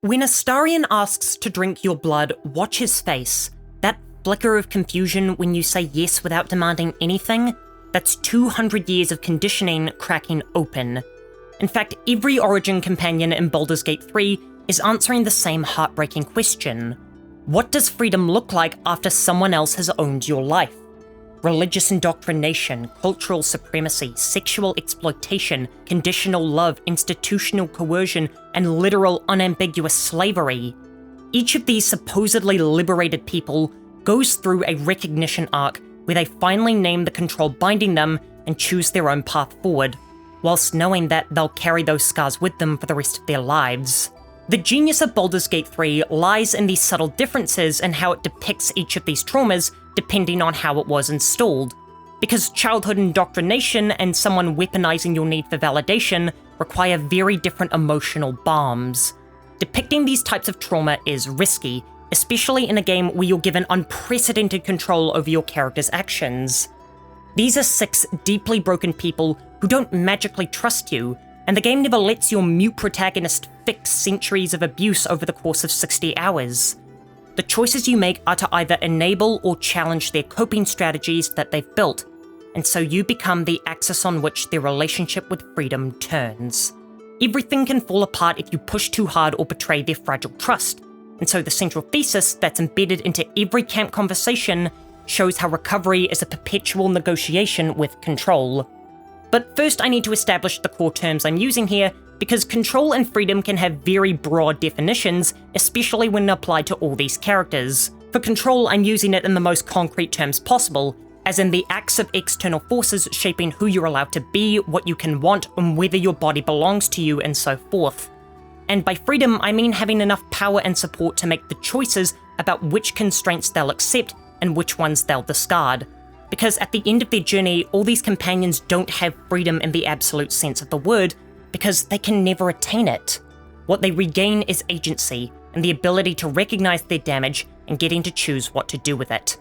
When Astarion asks to drink your blood, watch his face. That flicker of confusion when you say yes without demanding anything, that's 200 years of conditioning cracking open. In fact, every Origin companion in Baldur's Gate 3 is answering the same heartbreaking question. What does freedom look like after someone else has owned your life? Religious indoctrination, cultural supremacy, sexual exploitation, conditional love, institutional coercion, and literal unambiguous slavery. Each of these supposedly liberated people goes through a recognition arc where they finally name the control binding them and choose their own path forward, whilst knowing that they'll carry those scars with them for the rest of their lives. The genius of Baldur's Gate 3 lies in these subtle differences in how it depicts each of these traumas depending on how it was installed, because childhood indoctrination and someone weaponizing your need for validation require very different emotional balms. Depicting these types of trauma is risky, especially in a game where you're given unprecedented control over your character's actions. These are 6 deeply broken people who don't magically trust you, and the game never lets your mute protagonist fix centuries of abuse over the course of 60 hours. The choices you make are to either enable or challenge their coping strategies that they've built, and so you become the axis on which their relationship with freedom turns. Everything can fall apart if you push too hard or betray their fragile trust, and so the central thesis that's embedded into every camp conversation shows how recovery is a perpetual negotiation with control. But first I need to establish the core terms I'm using here, because control and freedom can have very broad definitions, especially when applied to all these characters. For control, I'm using it in the most concrete terms possible, as in the acts of external forces shaping who you're allowed to be, what you can want, and whether your body belongs to you, and so forth. And by freedom, I mean having enough power and support to make the choices about which constraints they'll accept and which ones they'll discard. Because at the end of their journey, all these companions don't have freedom in the absolute sense of the word, because they can never attain it. What they regain is agency, and the ability to recognize their damage and getting to choose what to do with it.